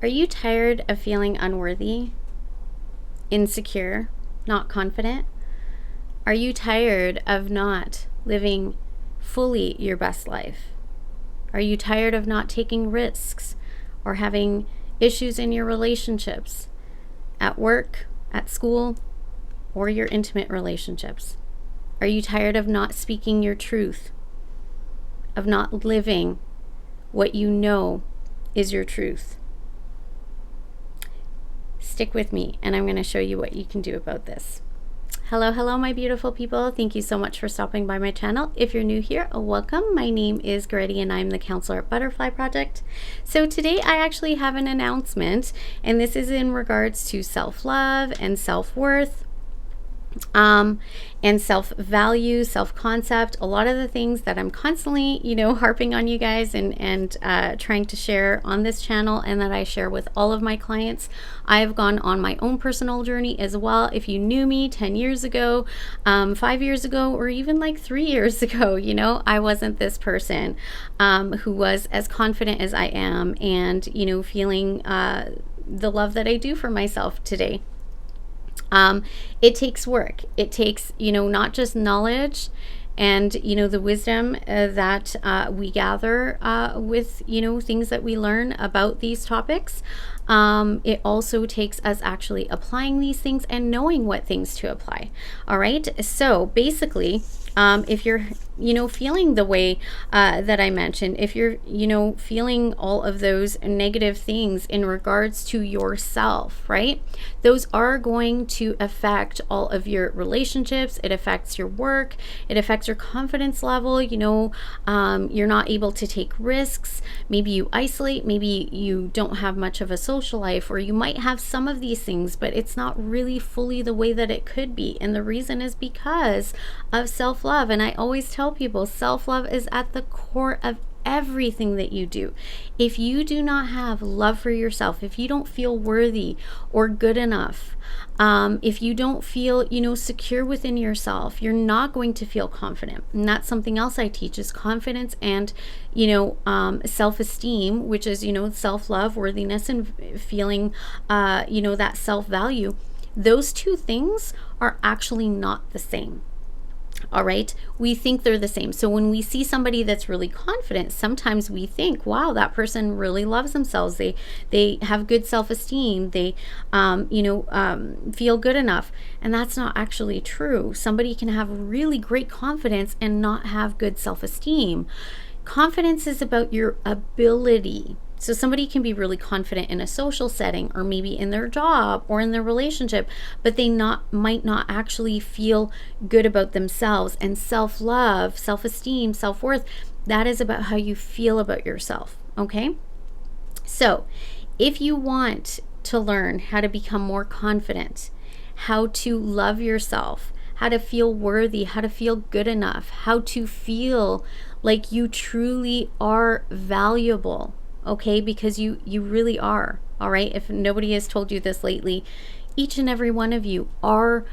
Are you tired of feeling unworthy, insecure, not confident? Are you tired of not living fully your best life? Are you tired of not taking risks or having issues in your relationships, at work, at school, or your intimate relationships? Are you tired of not speaking your truth, of not living what you know is your truth? Stick with me, and I'm going to show you what you can do about this. Hello, my beautiful people. Thank you so much for stopping by my channel. If you're new here, welcome. My name is Grady, and I'm the counselor at Butterfly Project. So today I actually have an announcement, and this is in regards to self-love and self-worth. And self-value, self-concept, a lot of the things that I'm constantly, harping on you guys and trying to share on this channel, and that I share with all of my clients. I've gone on my own personal journey as well. If you knew me 10 years ago, 5 years ago, or even like 3 years ago, I wasn't this person who was as confident as I am and, feeling the love that I do for myself today. It takes work. It takes, not just knowledge and, the wisdom that we gather with, things that we learn about these topics. It also takes us actually applying these things and knowing what things to apply. All right. So basically, if you're, feeling the way that I mentioned, if you're, feeling all of those negative things in regards to yourself, right? Those are going to affect all of your relationships. It affects your work. It affects your confidence level. You're not able to take risks. Maybe you isolate. Maybe you don't have much of a social life, or you might have some of these things, but it's not really fully the way that it could be. And the reason is because of self-love. And I always tell people, self-love is at the core of everything that you do. If you do not have love for yourself, if you don't feel worthy or good enough, if you don't feel, secure within yourself, you're not going to feel confident. And that's something else I teach, is confidence and, self-esteem, which is, self-love, worthiness, and feeling, that self-value. Those two things are actually not the same. All right. We think they're the same. So when we see somebody that's really confident, sometimes we think, wow, that person really loves themselves. They have good self-esteem. They, feel good enough. And that's not actually true. Somebody can have really great confidence and not have good self-esteem. Confidence is about your ability. So somebody can be really confident in a social setting, or maybe in their job or in their relationship, but they might not actually feel good about themselves. And self-love, self-esteem, self-worth, that is about how you feel about yourself. Okay? So if you want to learn how to become more confident, how to love yourself, how to feel worthy, how to feel good enough, how to feel like you truly are valuable, okay? Because you really are, all right? If nobody has told you this lately, each and every one of you are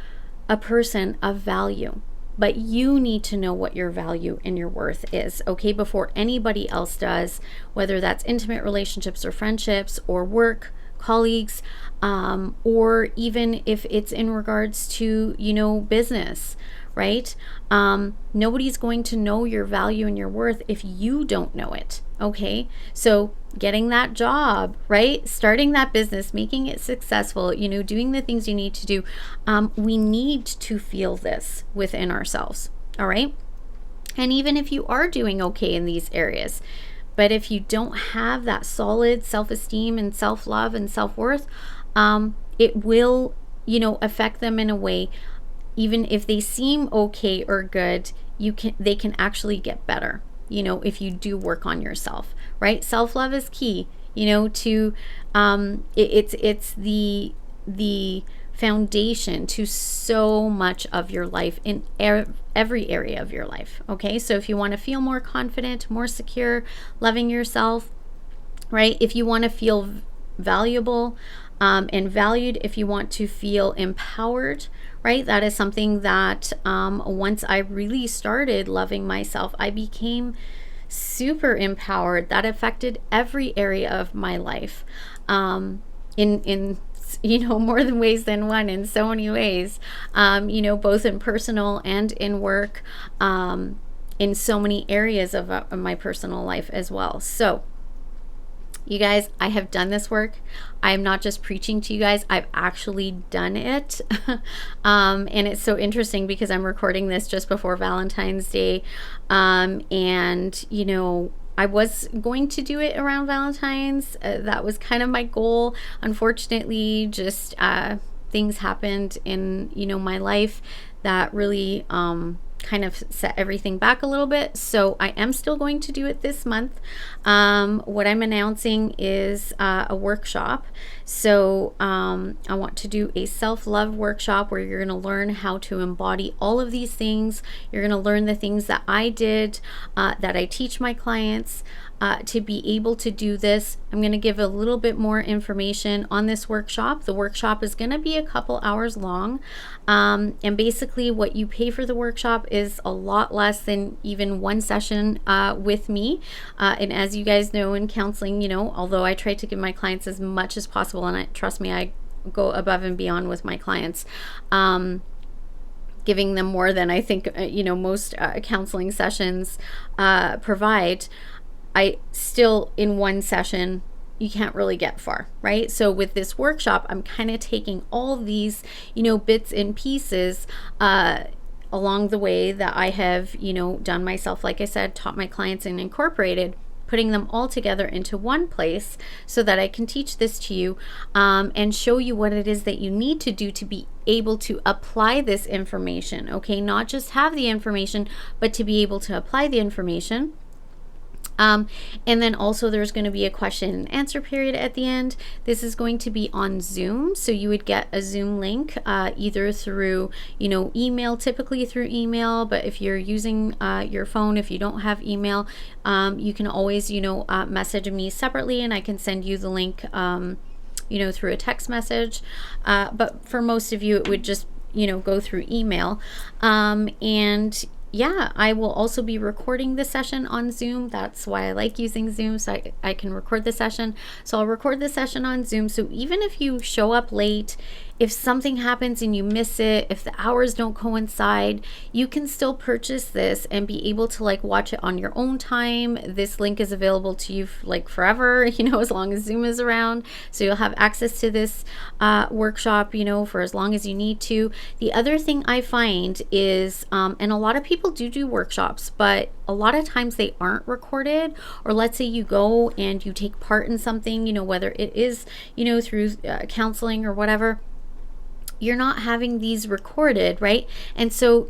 a person of value, but you need to know what your value and your worth is, okay? Before anybody else does, whether that's intimate relationships or friendships or work, colleagues, or even if it's in regards to, business, right? Nobody's going to know your value and your worth if you don't know it. Okay. So getting that job, right? Starting that business, making it successful, doing the things you need to do. We need to feel this within ourselves. All right. And even if you are doing okay in these areas, but if you don't have that solid self-esteem and self-love and self-worth, it will, affect them in a way. Even if they seem okay or good, they can actually get better, if you do work on yourself, right? Self-love is key, to it's the foundation to so much of your life, in every area of your life. Okay, so if you want to feel more confident, more secure, loving yourself, right? If you want to feel valuable and valued, if you want to feel empowered, right? That is something that once I really started loving myself, I became super empowered. That affected every area of my life, in more than ways than one, in so many ways, both in personal and in work, in so many areas of my personal life as well. So you guys, I have done this work. I am not just preaching to you guys, I've actually done it. And it's so interesting because I'm recording this just before Valentine's Day. And, I was going to do it around Valentine's. That was kind of my goal. Unfortunately, just things happened in, my life that really kind of set everything back a little bit. So I am still going to do it this month. What I'm announcing is a workshop. So I want to do a self-love workshop where you're going to learn how to embody all of these things. You're going to learn the things that I did, that I teach my clients. To be able to do this, I'm going to give a little bit more information on this workshop. The workshop is going to be a couple hours long. And basically what you pay for the workshop is a lot less than even one session with me. And as you guys know in counseling, although I try to give my clients as much as possible, and trust me, I go above and beyond with my clients, giving them more than I think, most counseling sessions provide. I still, in one session, you can't really get far, right? So with this workshop, I'm kind of taking all these, bits and pieces along the way that I have, done myself, like I said, taught my clients and incorporated, putting them all together into one place so that I can teach this to you, and show you what it is that you need to do to be able to apply this information, okay? Not just have the information, but to be able to apply the information. And then also there's going to be a question and answer period at the end. This is going to be on Zoom. So you would get a Zoom link either through, email, typically through email. But if you're using your phone, if you don't have email, you can always, message me separately and I can send you the link, through a text message. But for most of you, it would just, go through email. And yeah, I will also be recording the session on Zoom. That's why I like using Zoom, so I can record the session. So I'll record the session on Zoom. So even if you show up late, if something happens and you miss it, if the hours don't coincide, you can still purchase this and be able to watch it on your own time. This link is available to you forever, as long as Zoom is around. So you'll have access to this workshop, for as long as you need to. The other thing I find is, and a lot of people do workshops, but a lot of times they aren't recorded. Or let's say you go and you take part in something, whether it is, through counseling or whatever, you're not having these recorded, right? And so,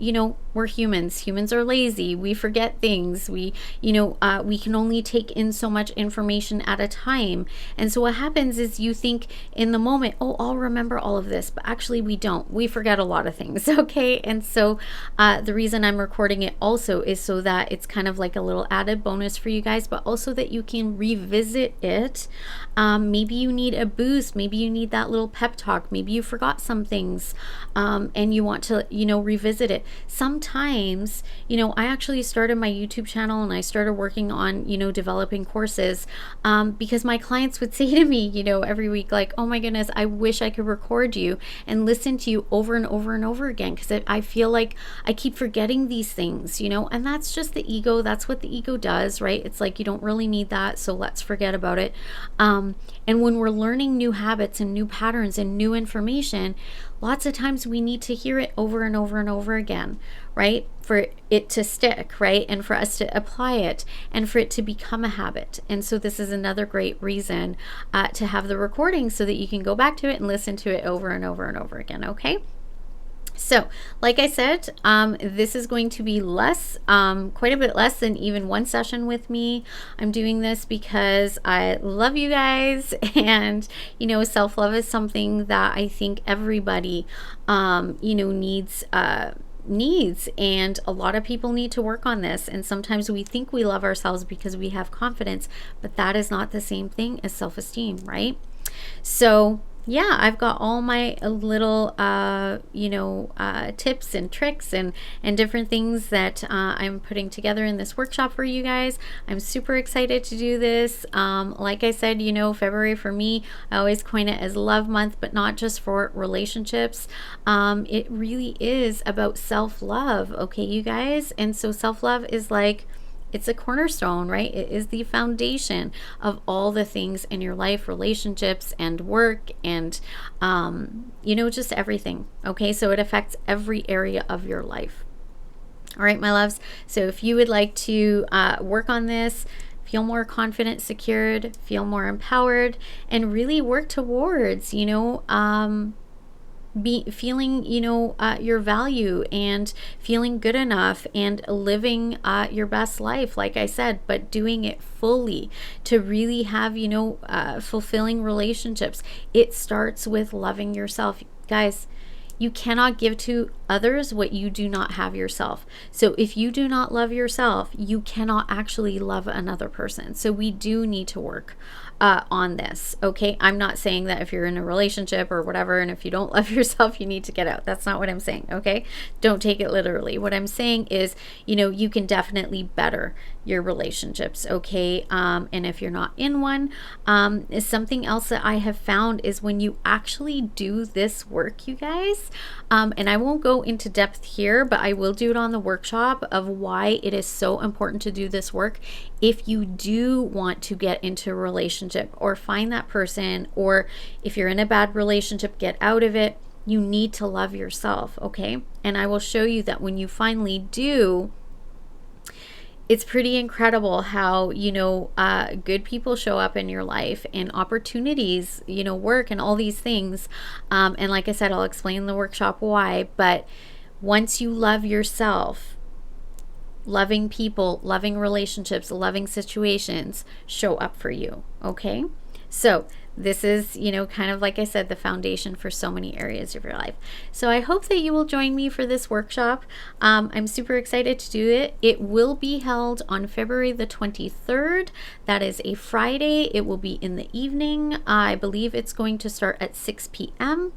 we're humans. Humans are lazy. We forget things. We can only take in so much information at a time. And so what happens is you think in the moment, oh, I'll remember all of this, but actually we don't. We forget a lot of things, okay? And so the reason I'm recording it also is so that it's kind of like a little added bonus for you guys, but also that you can revisit it. Maybe you need a boost. Maybe you need that little pep talk. Maybe you forgot some things and you want to, revisit it. Sometimes, I actually started my YouTube channel and I started working on, developing courses because my clients would say to me, every week, oh my goodness, I wish I could record you and listen to you over and over and over again, because I feel like I keep forgetting these things, and that's just the ego. That's what the ego does, right? It's you don't really need that, so let's forget about it. And when we're learning new habits and new patterns and new information, lots of times we need to hear it over and over and over again, right? For it to stick, right? And for us to apply it and for it to become a habit. And so this is another great reason to have the recording so that you can go back to it and listen to it over and over and over again, okay? So, like I said, this is going to be less, quite a bit less than even one session with me. I'm doing this because I love you guys, and self-love is something that I think everybody, needs, and a lot of people need to work on this. And sometimes we think we love ourselves because we have confidence, but that is not the same thing as self-esteem, right? So yeah, I've got all my little, tips and tricks and different things that I'm putting together in this workshop for you guys. I'm super excited to do this. Like I said, February for me, I always coin it as love month, but not just for relationships. It really is about self-love, okay, you guys? And so self-love is like, it's a cornerstone, right? It is the foundation of all the things in your life, relationships and work and, just everything. Okay, so it affects every area of your life. All right, my loves. So if you would like to work on this, feel more confident, secured, feel more empowered, and really work towards, be feeling your value and feeling good enough and living your best life, like I said, but doing it fully to really have fulfilling relationships. It starts with loving yourself, guys. You cannot give to others what you do not have yourself. So if you do not love yourself, you cannot actually love another person. So we do need to work on this. Okay. I'm not saying that if you're in a relationship or whatever, and if you don't love yourself, you need to get out. That's not what I'm saying. Okay. Don't take it literally. What I'm saying is, you can definitely better your relationships. Okay. And if you're not in one, is something else that I have found is when you actually do this work, you guys, and I won't go into depth here, but I will do it on the workshop of why it is so important to do this work. If you do want to get into a relationship or find that person, or if you're in a bad relationship, get out of it, you need to love yourself, okay? And I will show you that when you finally do, it's pretty incredible how, good people show up in your life and opportunities, work and all these things. And like I said, I'll explain in the workshop why, but once you love yourself, loving people, loving relationships, loving situations show up for you. Okay. So this is, kind of like I said, the foundation for so many areas of your life. So I hope that you will join me for this workshop. I'm super excited to do it. It will be held on February the 23rd. That is a Friday. It will be in the evening. I believe it's going to start at 6 p.m.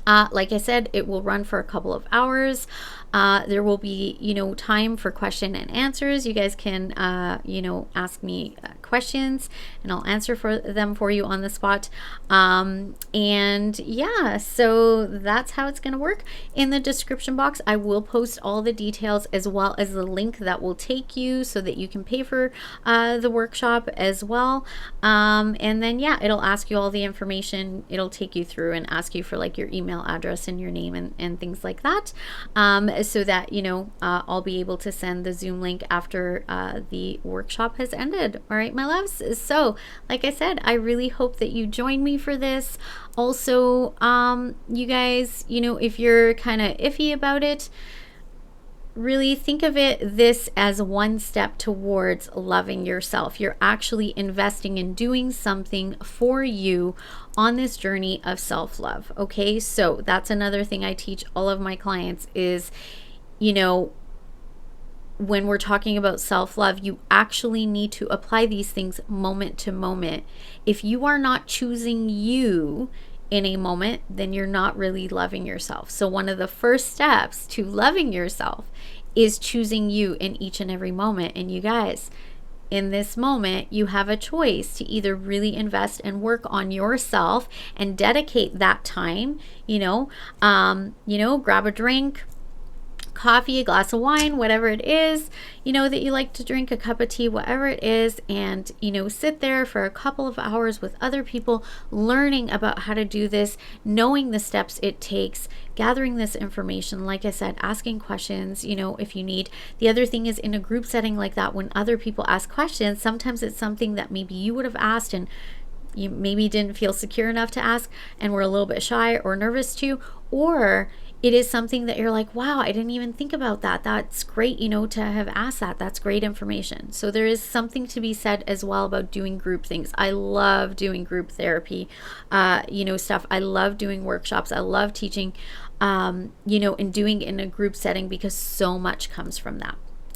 Like I said, it will run for a couple of hours. There will be, time for question and answers. You guys can, ask me questions and I'll answer them for you on the spot. And yeah, so that's how it's going to work. In the description box, I will post all the details as well as the link that will take you so that you can pay for the workshop as well. And then, yeah, it'll ask you all the information. It'll take you through and ask you for like your email address and your name and things like that, so that I'll be able to send the Zoom link after the workshop has ended. All right, my loves. So like I said, I really hope that you join me for this. Also, you guys, if you're kind of iffy about it, really think of this as one step towards loving yourself. You're actually investing in doing something for you on this journey of self-love. Okay, so that's another thing I teach all of my clients is, when we're talking about self-love, you actually need to apply these things moment to moment. If you are not choosing you in a moment, then you're not really loving yourself. So one of the first steps to loving yourself is choosing you in each and every moment. And you guys, in this moment, you have a choice to either really invest and work on yourself and dedicate that time, grab a drink, coffee, a glass of wine, whatever it is, that you like to drink, a cup of tea, whatever it is, and, sit there for a couple of hours with other people, learning about how to do this, knowing the steps it takes, gathering this information, like I said, asking questions, if you need. The other thing is in a group setting like that, when other people ask questions, sometimes it's something that maybe you would have asked and you maybe didn't feel secure enough to ask and were a little bit shy or nervous to, or it is something that you're like, wow, I didn't even think about that. That's great, to have asked that. That's great information. So there is something to be said as well about doing group things. I love doing group therapy, stuff. I love doing workshops. I love teaching, and doing it in a group setting because so much comes from that.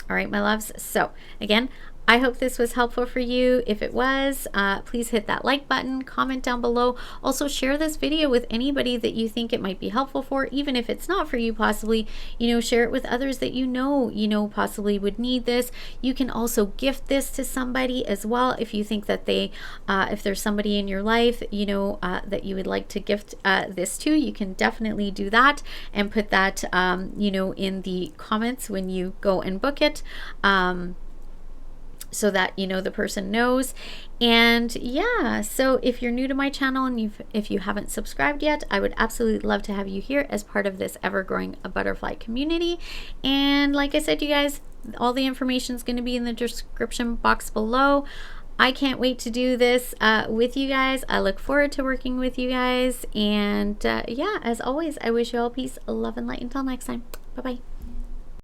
All right, my loves. So again, I hope this was helpful for you. If it was, please hit that like button, comment down below. Also share this video with anybody that you think it might be helpful for, even if it's not for you, possibly, share it with others that possibly would need this. You can also gift this to somebody as well if you think that if there's somebody in your life, that you would like to gift this to, you can definitely do that and put that, in the comments when you go and book it. So that the person knows. And yeah, so if you're new to my channel and if you haven't subscribed yet, I would absolutely love to have you here as part of this ever-growing butterfly community. And like I said, you guys, all the information is going to be in the description box below. I can't wait to do this with you guys. I look forward to working with you guys. And yeah, as always, I wish you all peace, love, and light. Until next time, bye-bye.